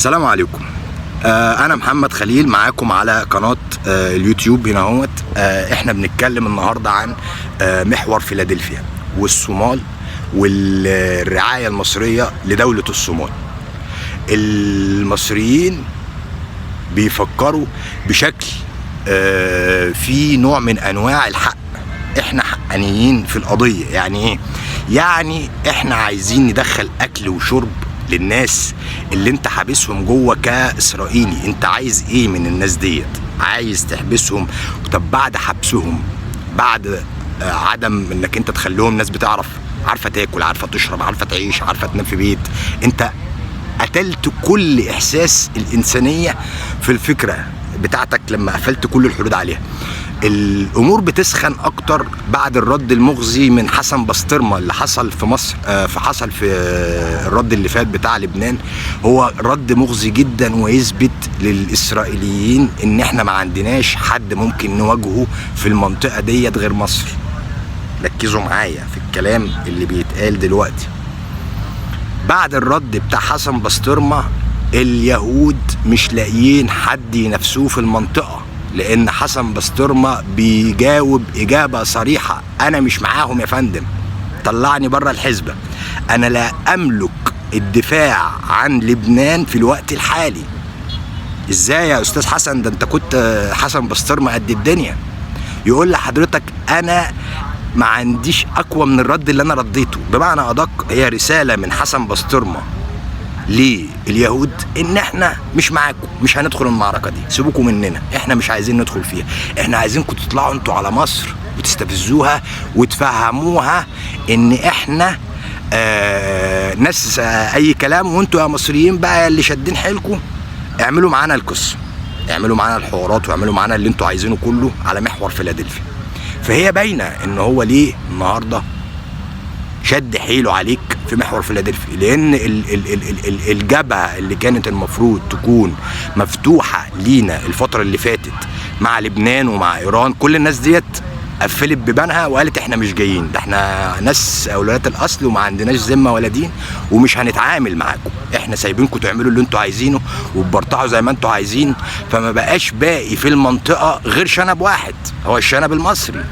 السلام عليكم. انا محمد خليل معاكم على قناة اليوتيوب هنا اهوت. احنا بنتكلم النهاردة عن محور فيلادلفيا والصومال والرعاية المصرية لدولة الصومال. المصريين بيفكروا بشكل في نوع من انواع الحق. احنا حقانيين في القضية. يعني ايه؟ يعني احنا عايزين ندخل اكل وشرب للناس اللي انت حابسهم جوه كاسرائيلي. انت عايز ايه من الناس ديت؟ عايز تحبسهم؟ طب بعد حبسهم، بعد عدم انك انت تخليهم ناس بتعرف، عارفه تاكل، عارفه تشرب، عارفه تعيش، عارفه تنام في بيت، انت قتلت كل احساس الانسانيه في الفكره بتاعتك لما قفلت كل الحدود عليها. الامور بتسخن اكتر بعد الرد المغزي من حسن بسطرمه اللي حصل في مصر. فحصل في الرد اللي فات بتاع لبنان، هو رد مغزي جدا ويثبت للاسرائيليين ان احنا ما عندناش حد ممكن نواجهه في المنطقه ديت غير مصر. ركزوا معايا في الكلام اللي بيتقال دلوقتي. بعد الرد بتاع حسن بسطرمه اليهود مش لاقيين حد ينافسوه في المنطقه، لان حسن بسطرمه بيجاوب اجابه صريحه: انا مش معاهم يا فندم، طلعني بره الحسبه، انا لا املك الدفاع عن لبنان في الوقت الحالي. ازاي يا استاذ حسن؟ ده انت كنت حسن بسطرمه قد الدنيا. يقول لحضرتك انا ما عنديش اقوى من الرد اللي انا رديته. بمعنى ادق، هي رساله من حسن بسطرمه لليهود ان احنا مش معاكم، مش هندخل المعركه دي، سيبوكم مننا، احنا مش عايزين ندخل فيها، احنا عايزينكم تطلعوا انتوا على مصر وتستفزوها وتفهموها ان احنا ناس اي كلام، وانتوا يا مصريين بقى اللي شادين حيلكم اعملوا معانا القصه، اعملوا معانا الحوارات واعملوا معانا اللي انتوا عايزينه كله على محور فيلادلفيا. فهي باينه ان هو ليه النهارده شد حيله عليك في محور فيلادلفيا، لان الجبهه اللي كانت المفروض تكون مفتوحه لينا الفتره اللي فاتت مع لبنان ومع ايران، كل الناس ديت قفلت بيبانها وقالت احنا مش جايين، ده احنا ناس اولاد الاصل وما عندناش ذمه ولا دين ومش هنتعامل معاكم، احنا سايبينكم تعملوا اللي انتوا عايزينه وتبرطعوا زي ما انتوا عايزين. فما بقاش باقي في المنطقه غير شنب واحد، هو الشنب المصري.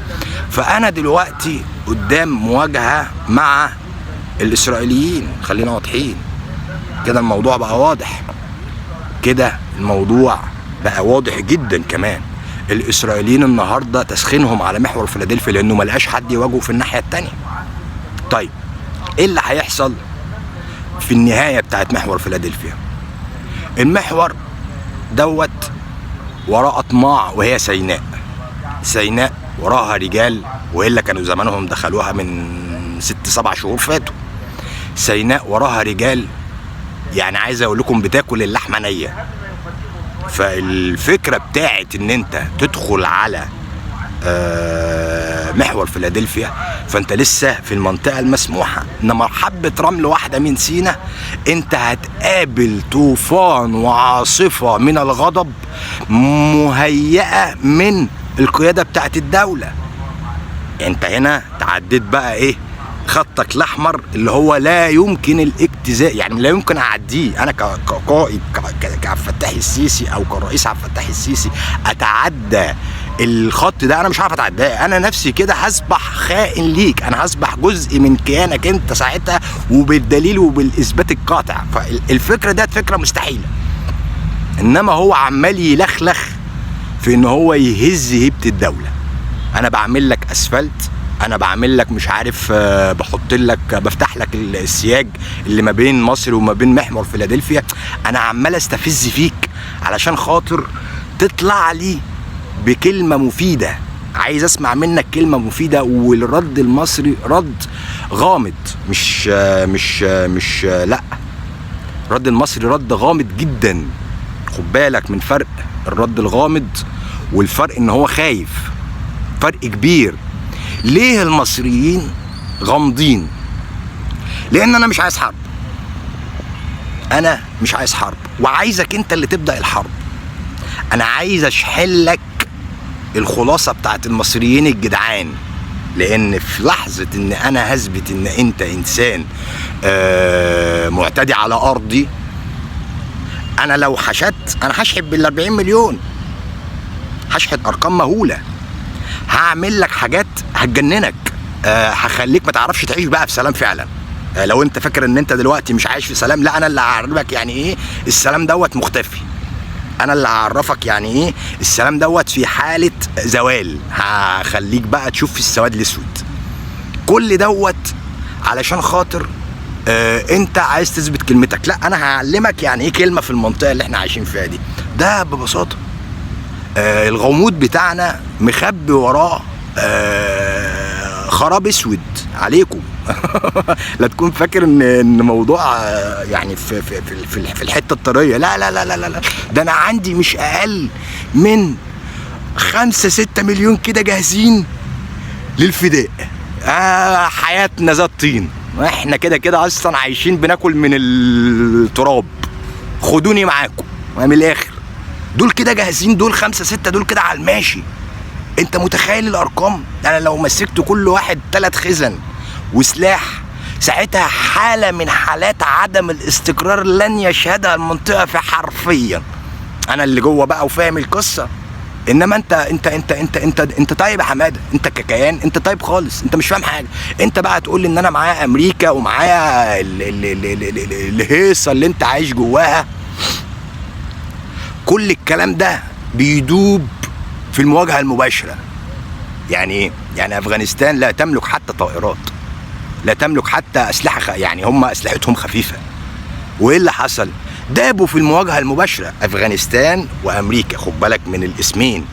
فانا دلوقتي قدام مواجهه مع الاسرائيليين، خلينا واضحين كده، الموضوع بقى واضح كده، الموضوع بقى واضح جدا. كمان الاسرائيليين النهارده تسخينهم على محور فيلادلفيا لانه ما لقاش حد يواجهه في الناحيه الثانيه. طيب ايه اللي هيحصل في النهايه بتاعت محور فيلادلفيا؟ المحور دوت وراه اطماع، وهي سيناء. سيناء وراها رجال، والا كانوا زمانهم دخلوها من 6-7 شهور فاتوا. سيناء وراها رجال، يعني عايز اقول لكم بتاكل اللحمه نيه. فالفكره بتاعت ان انت تدخل على محور فيلادلفيا فانت لسه في المنطقه المسموحه، انما حبه رمل واحده من سيناء انت هتقابل طوفان وعاصفه من الغضب مهيئه من القياده بتاعت الدوله. انت هنا تعديت بقى ايه؟ خطك الاحمر اللي هو لا يمكن الاجتزاء، يعني لا يمكن اعديه. انا كقائد كعبد الفتاح السيسي او كرئيس عبد الفتاح السيسي اتعدى الخط ده؟ انا مش هعرف اتعداه. انا نفسي كده هصبح خائن ليك، انا هصبح جزء من كيانك انت ساعتها، وبالدليل وبالاثبات القاطع. فالفكره ديت فكره مستحيله، انما هو عمال يلخلخ في ان هو يهز هيبه الدوله. انا بعمل لك اسفلت، انا بعمل لك مش عارف، بحط لك، بفتح لك السياج اللي ما بين مصر وما بين محور فيلادلفيا، انا عمال استفز فيك علشان خاطر تطلع لي بكلمه مفيده. عايز اسمع منك كلمه مفيده. والرد المصري رد غامض، مش لا، الرد المصري رد غامض جدا. خد بالك من فرق الرد الغامض والفرق ان هو خايف، فرق كبير. ليه المصريين غامضين؟ لان انا مش عايز حرب، انا مش عايز حرب، وعايزك انت اللي تبدأ الحرب. انا عايز اشحلك الخلاصة بتاعت المصريين الجدعان، لان في لحظة ان انا هثبت ان انت انسان معتدي على ارضي، انا لو حشدت انا هشحت بال 40 مليون، هشحت ارقام مهوله، هعمل لك حاجات هتجننك، هخليك ما تعرفش تعيش بقى في سلام فعلا. لو انت فاكر ان انت دلوقتي مش عايش في سلام، لا انا اللي هعرفك يعني ايه السلام دوت مختفي. انا اللي هعرفك يعني ايه السلام دوت في حاله زوال، هخليك بقى تشوف في السواد الاسود. كل دوت علشان خاطر انت عايز تثبت كلمتك. لا انا هعلمك يعني ايه كلمه في المنطقه اللي احنا عايشين فيها دي. ده ببساطه الغموض بتاعنا مخبي وراه خراب اسود عليكم. لا تكون فاكر ان موضوع يعني في الحته الطريه. لا لا لا لا لا، ده انا عندي مش اقل من 5-6 مليون كده جاهزين للفداء. حياتنا ذات طين، احنا كده كده اصلا عايشين بناكل من التراب. خدوني معاكم من الاخر. دول كده جاهزين، دول 5-6 دول كده على الماشي. انت متخيل الارقام؟ انا لو مسكت كل واحد 3 خزن وسلاح، ساعتها حاله من حالات عدم الاستقرار لن يشهدها المنطقه في حرفيا. انا اللي جوه بقى وفاهم القصه. انما انت طيب يا حماده، انت ككيان انت طيب خالص، انت مش فاهم حاجه. انت بقى تقول لي ان انا معايا امريكا ومعايا الهيصه اللي انت عايش جواها. كل الكلام ده بيدوب في المواجهه المباشره. يعني ايه؟ يعني افغانستان لا تملك حتى طائرات، لا تملك حتى اسلحه، يعني هم اسلحتهم خفيفه. وايه اللي حصل؟ دابوا في المواجهه المباشره افغانستان وامريكا. خد بالك من الاسمين،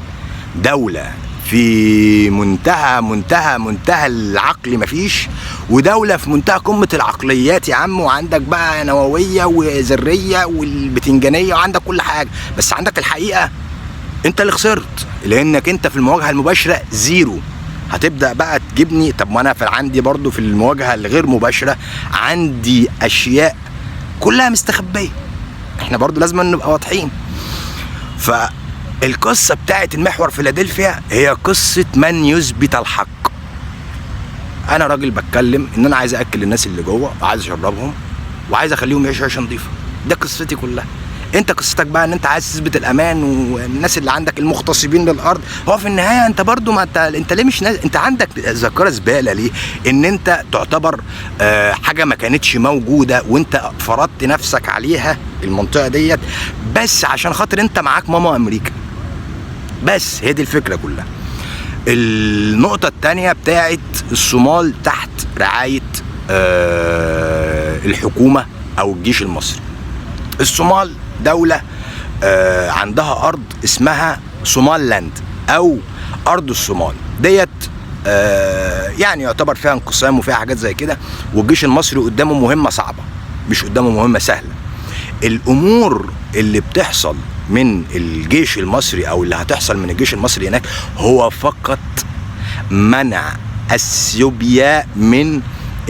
دوله في منتهى العقل مفيش، ودوله في منتهى قمه العقليات يا عم. وعندك بقى نوويه وذريه والبتنجانيه وعندك كل حاجه، بس عندك الحقيقه انت اللي خسرت، لانك انت في المواجهه المباشره زيرو. هتبدا بقى تجيبني، طب ما انا عندي برضو في المواجهه الغير مباشره عندي اشياء كلها مستخبيه. احنا برضو لازم نبقى واضحين. فالقصه بتاعت المحور فيلادلفيا هي قصه من يثبت الحق. انا راجل بتكلم ان انا عايز اكل الناس اللي جوه، وعايز اشربهم، وعايز اخليهم يعيشوا عيشه نظيفه. ده قصتي كلها. انت قصتك بقى ان انت عايز تثبت الامان، والناس اللي عندك المغتصبين للارض. هو في النهايه انت برضو، ما انت ليه مش انت عندك ذاكره زباله ليه؟ ان انت تعتبر حاجه ما كانتش موجوده، وانت فرضت نفسك عليها المنطقه ديت بس عشان خاطر انت معاك ماما امريكا. بس هي دي الفكره كلها. النقطه الثانيه بتاعت الصومال تحت رعايه الحكومه او الجيش المصري. الصومال دولة عندها أرض اسمها صومال لاند أو أرض الصومال ديت. يعني يعتبر فيها انقسام وفيها حاجات زي كده، والجيش المصري قدامه مهمة صعبة، مش قدامه مهمة سهلة. الأمور اللي بتحصل من الجيش المصري أو اللي هتحصل من الجيش المصري هناك هو فقط منع اثيوبيا من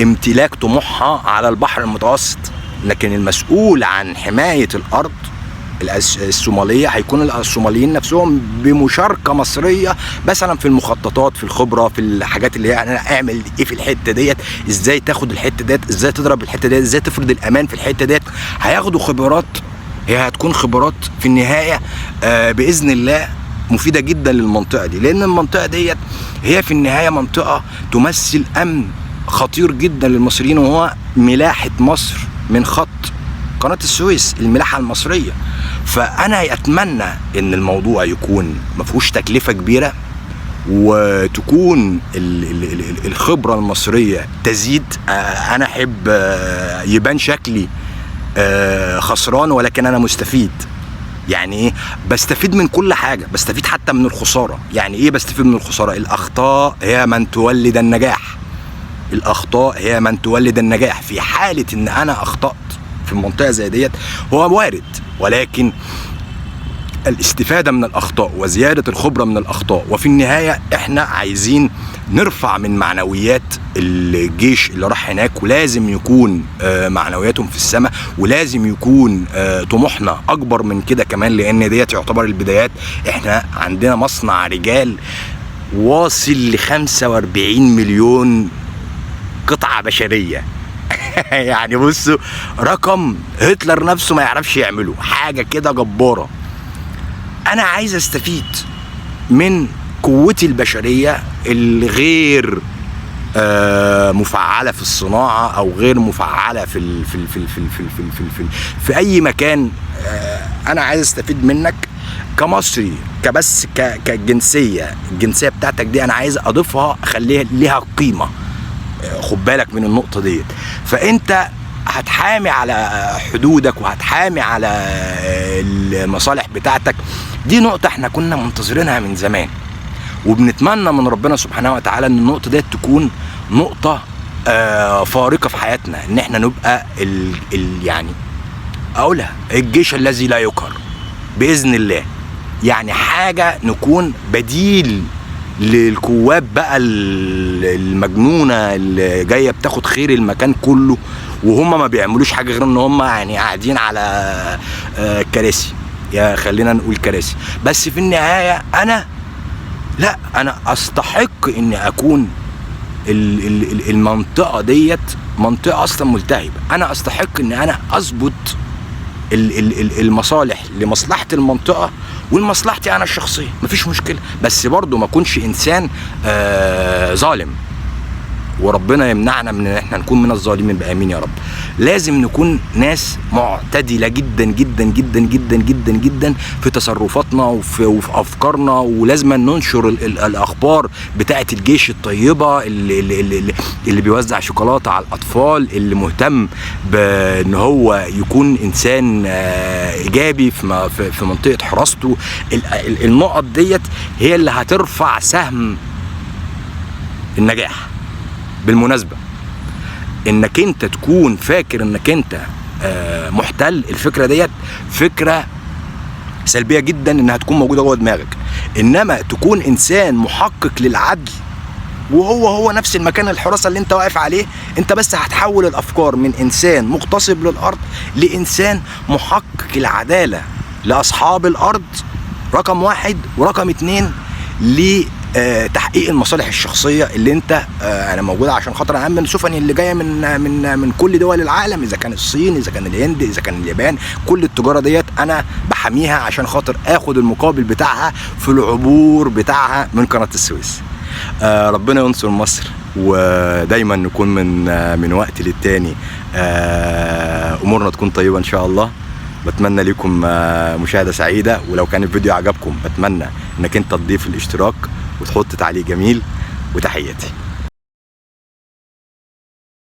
امتلاك طموحها على البحر المتوسط. لكن المسؤول عن حماية الأرض الصومالية هيكون الصوماليين نفسهم بمشاركة مصرية، مثلا في المخططات، في الخبرة، في الحاجات اللي هي اعمل ايه في الحتة ديت، ازاي تاخد الحتة ديت، ازاي تضرب الحتة ديت، ازاي تفرض الأمان في الحتة ديت. هياخدوا خبرات، هي هتكون خبرات في النهاية بإذن الله مفيدة جدا للمنطقة دي، لأن المنطقة ديت هي في النهاية منطقة تمثل أمن خطير جدا للمصريين، وهو ملاحة مصر من خط قناة السويس، الملاحة المصرية. فأنا أتمنى إن الموضوع يكون مفهوش تكلفة كبيرة، وتكون الخبرة المصرية تزيد. أنا أحب يبان شكلي خسران، ولكن أنا مستفيد. يعني ايه؟ بستفيد من كل حاجة، بستفيد حتى من الخسارة. يعني ايه بستفيد من الخسارة؟ الأخطاء هي من تولد النجاح. الأخطاء هي من تولد النجاح. في حالة إن أنا أخطأت في منطقة زي ديت هو وارد، ولكن الاستفادة من الأخطاء وزيادة الخبرة من الأخطاء. وفي النهاية إحنا عايزين نرفع من معنويات الجيش اللي راح هناك، ولازم يكون معنوياتهم في السماء، ولازم يكون طموحنا أكبر من كده كمان، لأن ديت يعتبر البدايات. إحنا عندنا مصنع رجال واصل ل 45 مليون قطعة بشرية. يعني بصوا، رقم هتلر نفسه ما يعرفش يعمله، حاجة كده جبارة. انا عايز استفيد من قوتي البشرية الغير مفعلة في الصناعة او غير مفعلة في اي مكان. انا عايز استفيد منك كمصري، كبس كجنسية، الجنسية بتاعتك دي انا عايز اضيفها، اخليها ليها قيمة. خد بالك من النقطة ديت. فانت هتحامي على حدودك وهتحامي على المصالح بتاعتك. دي نقطة احنا كنا منتظرينها من زمان، وبنتمنى من ربنا سبحانه وتعالى ان النقطة ديت تكون نقطة فارقة في حياتنا، ان احنا نبقى يعني اقولها الجيش الذي لا يقهر بإذن الله. يعني حاجة نكون بديل للقوات بقى المجنونة اللي جاية بتاخد خير المكان كله، وهم ما بيعملوش حاجة غير ان هم يعني قاعدين على كراسي، يا خلينا نقول كراسي. بس في النهاية انا استحق اني اكون المنطقة ديت منطقة اصلا ملتهبة. انا استحق ان انا اظبط المصالح لمصلحة المنطقة ولمصلحتي انا الشخصية، مفيش مشكلة. بس برضو ما اكونش انسان ظالم، وربنا يمنعنا من ان احنا نكون من الظالمين بامين يا رب. لازم نكون ناس معتدلة جدا جدا جدا جدا جدا جدا في تصرفاتنا وفي افكارنا، ولازم ننشر الاخبار بتاعه الجيش الطيبة اللي بيوزع شوكولاتة على الاطفال، اللي مهتم بان هو يكون انسان ايجابي في منطقة حراسته. النقط ديت هي اللي هترفع سهم النجاح. بالمناسبة انك انت تكون فاكر انك انت محتل، الفكرة ديت فكرة سلبية جدا انها تكون موجودة جوه دماغك. انما تكون انسان محقق للعدل، وهو نفس المكان الحراسة اللي انت واقف عليه، انت بس هتحول الافكار من انسان مغتصب للارض لانسان محقق العدالة لاصحاب الارض، رقم 1. ورقم 2 تحقيق المصالح الشخصيه اللي انت انا موجوده عشان خاطر امن السفن اللي جايه من كل دول العالم، اذا كان الصين، اذا كان الهند، اذا كان اليابان. كل التجاره ديت انا بحميها عشان خاطر اخد المقابل بتاعها في العبور بتاعها من قناه السويس. ربنا ينصر مصر، ودايما نكون من وقت للتاني امورنا تكون طيبه ان شاء الله. بتمنى لكم مشاهدة سعيدة، ولو كان الفيديو عجبكم بتمنى انك انت تضيف الاشتراك وتحط تعليق جميل، وتحياتي.